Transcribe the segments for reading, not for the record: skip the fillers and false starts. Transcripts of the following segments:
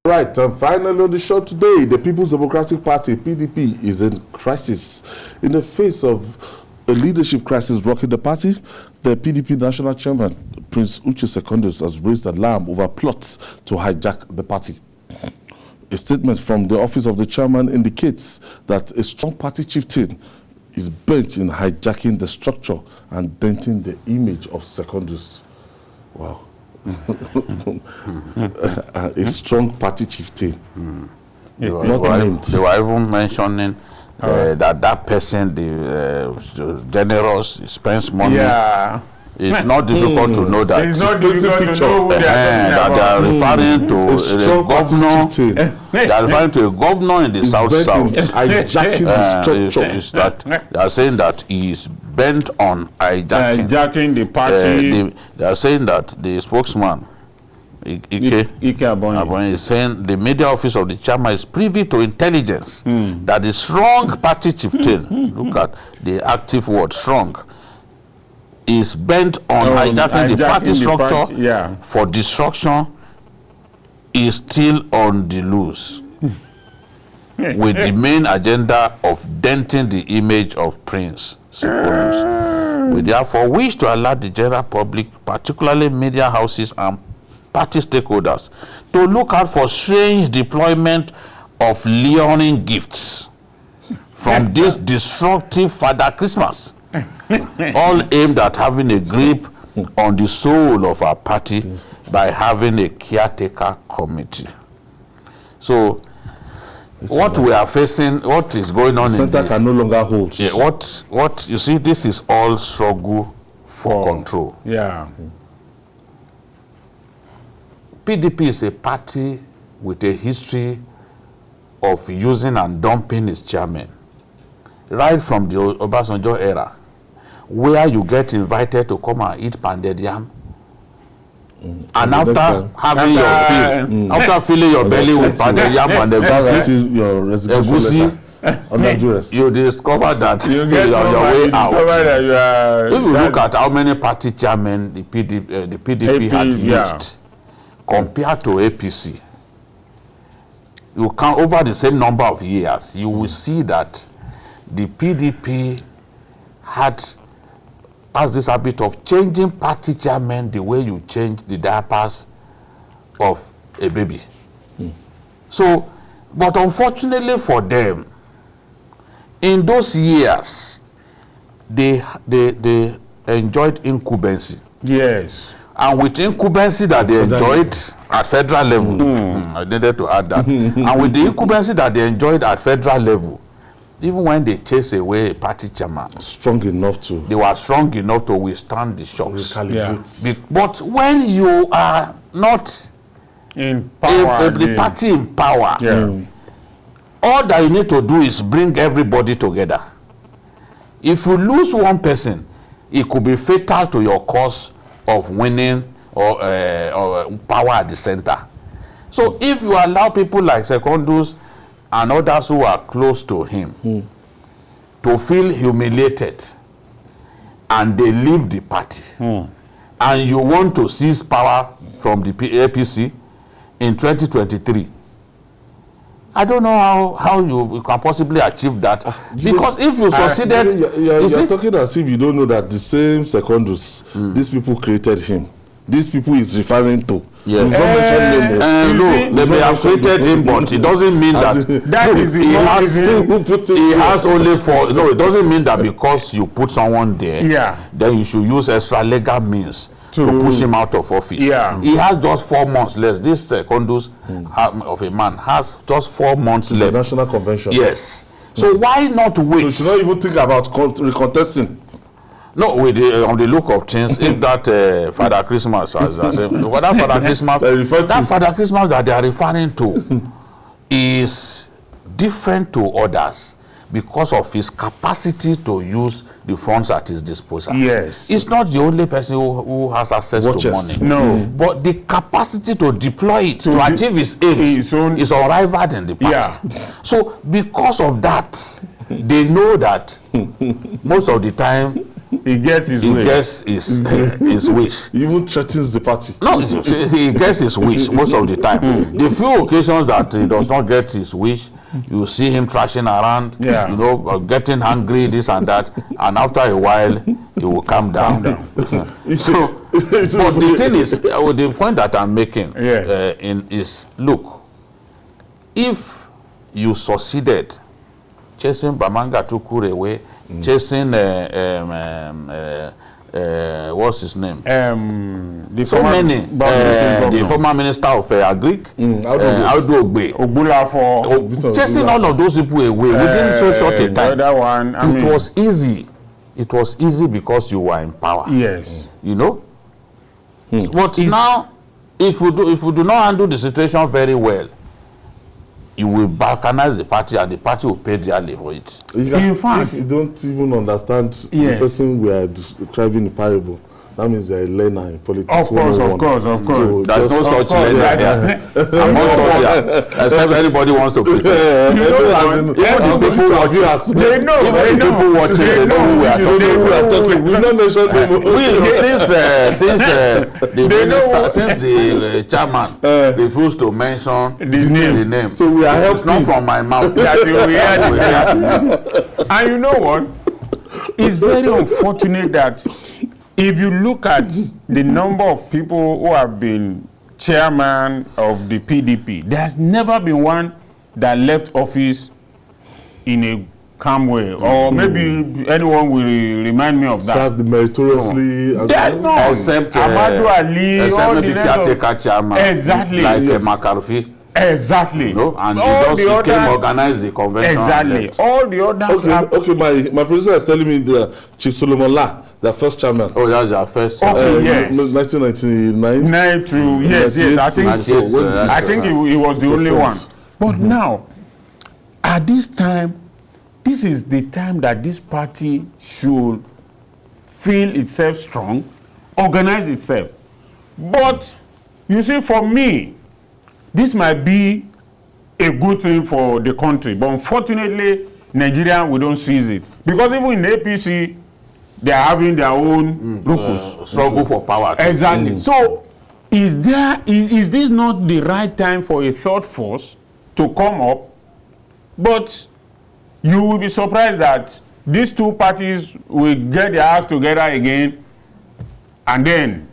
Right, and finally on the show today, the People's Democratic Party, PDP, is in crisis. In the face of a leadership crisis rocking the party, the PDP National Chairman, Prince Uche Secondus, has raised alarm over plots to hijack the party. A statement from the office of the chairman indicates that a strong party chieftain is bent in hijacking the structure and denting the image of Secondus. Wow. A strong party chieftain. They were even mentioning that person, the generous, spends money. Yeah. It's not difficult to know that. It's not difficult to know who they are referring to a governor. They are referring to a governor in the south. Hijacking the structure. They are saying that he is bent on hijacking the party. They are saying that the spokesman, Ike Abonyi, is saying the media office of the chairman is privy to intelligence that the strong party chieftain, look at the active word, strong, is bent on hijacking the party structure for destruction, is still on the loose with the main agenda of denting the image of Prince Secondus. We therefore wish to alert the general public, particularly media houses and party stakeholders, to look out for strange deployment of leoning gifts from this destructive Father Christmas, all aimed at having a grip on the soul of our party by having a caretaker committee. So, what we are facing, what is going on in the center can no longer hold. Yeah, what you see, this is all struggle for control. Yeah. PDP is a party with a history of using and dumping its chairman, right from the Obasanjo era, where you get invited to come and eat pounded yam, and after having your fill, after filling your belly with pounded yam and egusi, you discover that you get your way out. If you look at how many party chairmen the PDP had used compared to APC, you can over the same number of years, you will see that the PDP has this habit of changing party chairmen the way you change the diapers of a baby. So, but unfortunately for them, in those years, they enjoyed incumbency. Yes. And with incumbency that they enjoyed at federal level, I needed to add that, and with the incumbency that they enjoyed at federal level, even when they chase away a party chairman, they were strong enough to withstand the shocks. But when you are not in power, the party in power, all that you need to do is bring everybody together. If you lose one person, it could be fatal to your cause of winning or power at the center. So if you allow people like Secondus and others who are close to him to feel humiliated and they leave the party, and you want to seize power from the APC in 2023, I don't know how you can possibly achieve that. Because if you succeeded... You're talking as if you don't know that the same Secondus, these people created him. These people is referring to. Yes. They may have created him, but it doesn't mean that he has only four. No, it doesn't mean that because you put someone there, then you should use extra legal means to push him out of office. He has just 4 months left. This Secondus of a man has just 4 months left. The National Convention. Yes. So why not wait? So you should not even think about recontesting. No, with on the look of things, if that Father Christmas, that Father Christmas that they are referring to is different to others because of his capacity to use the funds at his disposal. Yes. It's not the only person who has access to money. No. But the capacity to deploy it, to achieve his aims, is unrivaled in the party. So because of that, they know that most of the time, He gets his he way. gets his wish. He even threatens the party. No, he gets his wish most of the time. The few occasions that he does not get his wish, you see him trashing around, Yeah. you know, getting angry, this and that, and after a while, he will calm down. So, but the thing is, the point that I'm making Yes. is, look, if you succeeded chasing Bamanga Tukure away, chasing what's his name? The So many. The the former minister of Agric, Audu Ogbe. Ogbula for Chasing all of those people away within so short a the time. other one. I It mean, was easy. It was easy because you were in power. yes. You know. But now, if you do not handle the situation very well, you will balkanize the party, and the party will pay dearly for it. In fact- if you don't even understand the Yes. person we are describing in parable, that means you're a learner in politics. Of course, 101. of course, of course. So There's no just- such leader here. Among us here, except anybody wants to prepare. You know As what? in, Yeah, all the the people people viewers. They know. Even They the know. people watching, they know who we are You don't know who we are talking talking. We don't mention them. the minister, since the chairman refused to mention the name. So we are It's not helping. from my mouth. That you hear. And you know what? It's very unfortunate that if you look at the number of people who have been chairman of the PDP, there's never been one that left office in a calm way. Or maybe anyone will remind me of that. Served meritoriously. There's no. Except Amadu Ali, all except the maybe rest of- caretaker chairman. Exactly. Like Yes. McCarthy. Exactly. No? And All he the just came other- organize the convention. and Exactly. left. All the others Okay, have. okay. My producer is telling me the Chief Solomon La, the first chairman. Oh, that's our first. Okay, yes. 1999. 9 to yes, I think 98, so. I think he was the only one. First. But now, at this time, this is the time that this party should feel itself strong, organize itself. But you see, for me, this might be a good thing for the country. But unfortunately, Nigeria, we don't seize it. Because even in APC, they are having their own ruckus. Struggle for power. Exactly. So, is this not the right time for a third force to come up? But you will be surprised that these two parties will get their acts together again, and then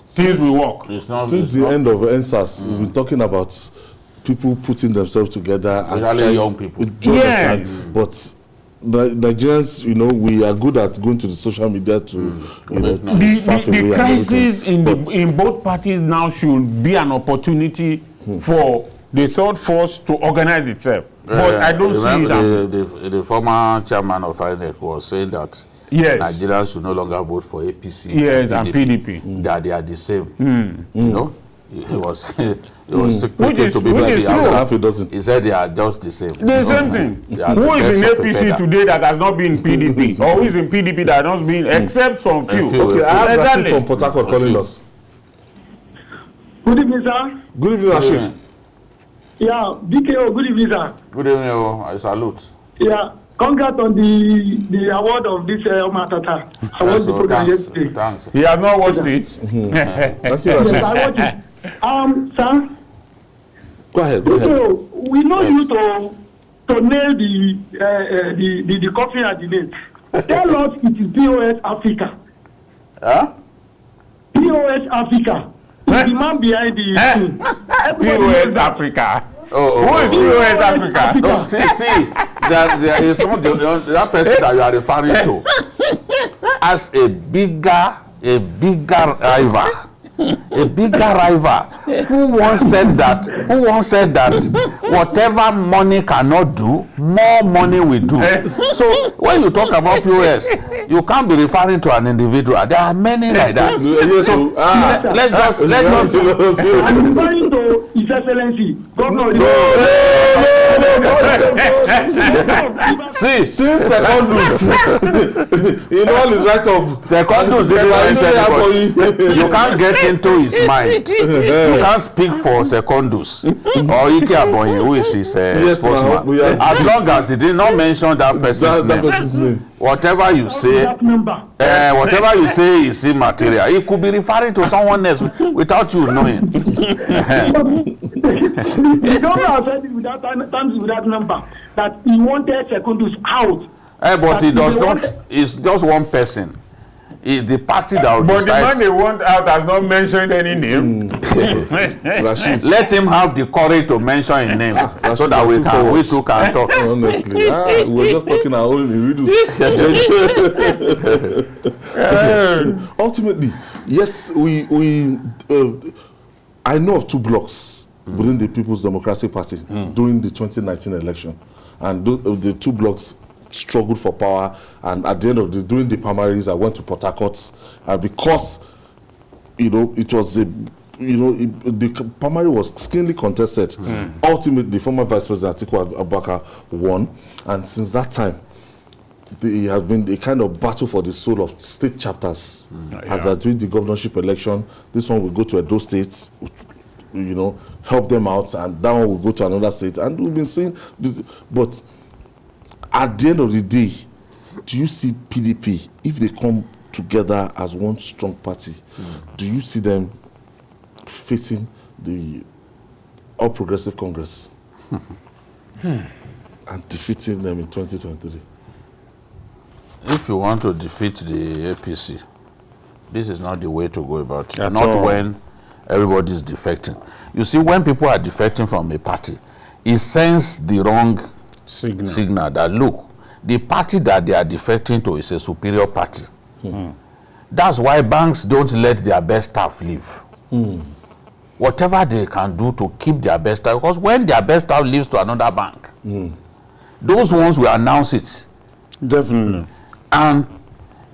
things will work. It's not, Since it's the not, end of NSAS, we've been talking about people putting themselves together. And Especially trying- young people. Do you Yes. understand? But Nigerians, you know, we are good at going to the social media to, you know, The- to The faff away and crisis everything. in both parties now should be an opportunity for the third force to organize itself. But I don't see it. Remember the former chairman of INEC was saying that Yes. Nigerians should no longer vote for APC. Yes, and PDP. That they are the same. You know, he was Which is to be true. Half a dozen. He said they are just the same. The same thing. They are Who the is in birds of a APC feather. today that has not been in PDP? Or who is in PDP that has not been, except some few? few. Okay, I have Exactly. Rashid from Port Harcourt calling us. Good evening, sir. Good evening, Rashid. Yeah, BKO, good evening, sir. Good evening, I salute. Yeah, congrats on the award of this Matata. I watched the program yesterday. Thanks. He has not watched it. Thank you, Yes, Rashid. I watched it. Sir, Go ahead, go ahead. BKO, we know you to nail the coffee at the net. Tell us it is POS Africa. Huh? POS Africa is the man behind the thing. Everybody knows POS that. Africa. Oh, Who is POS Africa? No, see, there is not that person that you are referring to as a bigger rival. A bigger rival who once said that whatever money cannot do, more money will do. So when you talk about POS, you can't be referring to an individual. There are many like that. Yes, so, Let's just I'm referring to His Excellency, Governor. See, since Secondus, in all his write-up, Secondus didn't mention you can't get into his mind. You can't speak for Secondus or Ike Abonyi, who is his spokesman. As long as he did not mention that person's name. Whatever you say, whatever you say is immaterial. It could be referring to someone else without you knowing. The governor has said it without number that he wanted Secondus out. But he does not. It's just one person. It's the party that will But decide. the man they want out has not mentioned any name. Let him have the courage to mention his name so that we too can talk. Honestly, we're just talking our own riddles. Ultimately, yes, I know of 2 blocks within the People's Democratic Party during the 2019 election, and the 2 blocks struggled for power, and at the end of during the primaries, I went to Port Harcourt, and because it was the primary was skinny contested. Ultimately, the former Vice President Atiku Abubakar won, and since that time, there has been a kind of battle for the soul of state chapters. As they're doing the governorship election, this one will go to Edo State, help them out, and that one will go to another state, and we've been seeing this, but at the end of the day, do you see PDP, if they come together as one strong party, do you see them facing the All Progressive Congress and defeating them in 2023? If you want to defeat the APC, this is not the way to go about it. Not when everybody is defecting. You see, when people are defecting from a party, it sends the wrong signal that, look, the party that they are defecting to is a superior party. That's why banks don't let their best staff leave. Whatever they can do to keep their best staff, because when their best staff leaves to another bank, those ones will announce it. Definitely. And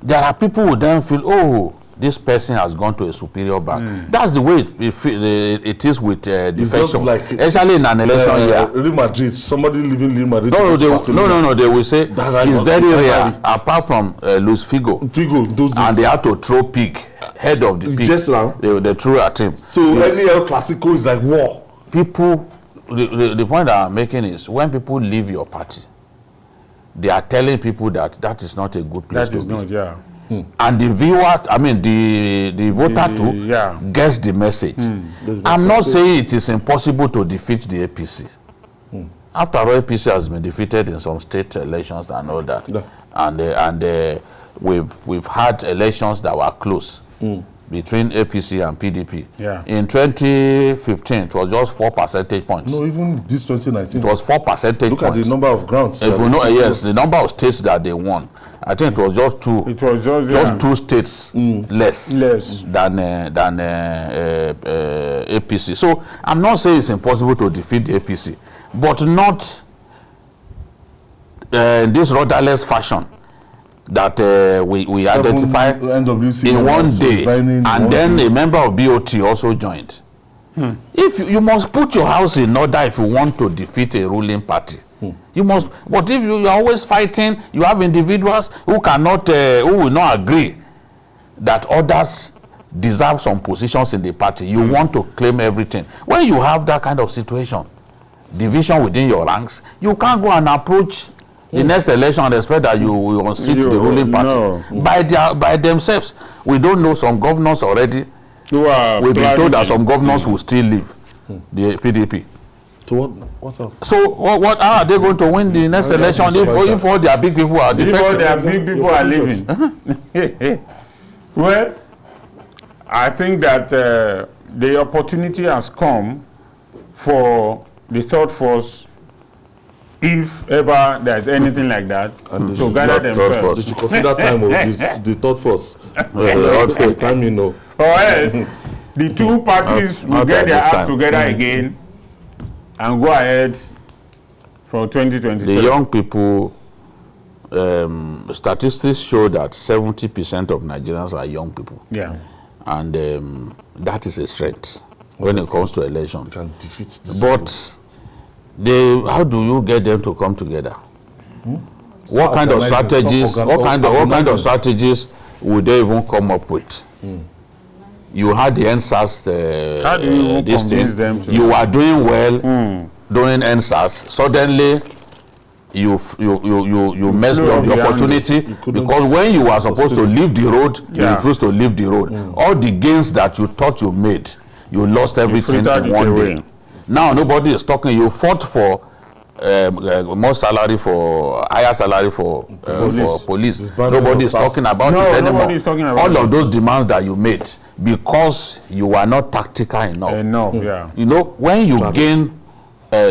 there are people who then feel, oh, this person has gone to a superior bank. That's the way it is with defection, like, especially in an election year. Real Madrid, somebody leaving Real Madrid. No, they will say it's very rare, apart from Luis Figo, and they had to throw pig, head of the pig. Just now? They threw at him. So any El Clasico is like war. People, the point that I'm making is, when people leave your party, they are telling people that is not a good place to be. That is not, And the viewer, the voter too, gets the message. I'm not saying it is impossible to defeat the APC. After all, APC has been defeated in some state elections and all that. And we've had elections that were close between APC and PDP. In 2015, it was just 4 percentage points. No, even this 2019. It was 4 percentage points. Look at the number of grounds. If you know, yes, the number of states that they won. I think it was just 2. It was just 2 states less than APC. So I'm not saying it's impossible to defeat the APC, but not in this rudderless fashion that we identify NWC in one day, and then a member of BOT also joined. If you must put your house in order if you want to defeat a ruling party. You must, but if you are always fighting, you have individuals who cannot, who will not agree that others deserve some positions in the party. You want to claim everything. When you have that kind of situation, division within your ranks, you can't go and approach the next election and expect that you will unseat the ruling party by themselves. We don't know, some governors already. We've been told that some governors will still leave the PDP. To what else? So what are they going to win the next election if all their big people are defecting? If all their big people are leaving. Well, I think that the opportunity has come for the third force, if ever there's anything like that, to gather themselves. They should consider time of the third force. The time, Or else, the 2 parties will get their act together again and go ahead for 2023. The young people, statistics show that 70% of Nigerians are young people. And that is a strength when it comes to election. Can defeat this but how do you get them to come together? What kind of strategies? What kind of strategies would they even come up with? You had the NSAS. How do you convince them to? You are doing well during NSAS. Suddenly, you messed up the opportunity because when you were supposed to leave the road, you refused to leave the road. All the gains that you thought you made, you lost everything in one day. Now nobody is talking. You fought for more salary higher salary for police. Nobody is talking about it anymore. All of those demands that you made because you were not tactical enough. You know, when you gain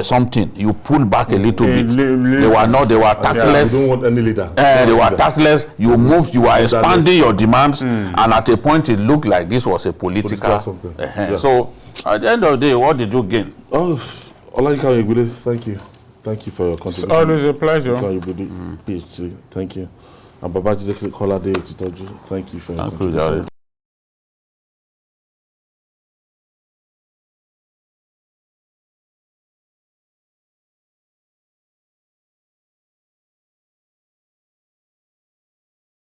something, you pull back a little bit. They were tactless. You don't want any leader. They were tactless. You moved, you are expanding your demands, and at a point it looked like this was a political something. So at the end of the day, what did you gain? Thank you. Thank you for your contribution. It's always a pleasure. PhD. Thank you. And Babajide Kolade Titoju, thank you for your contribution.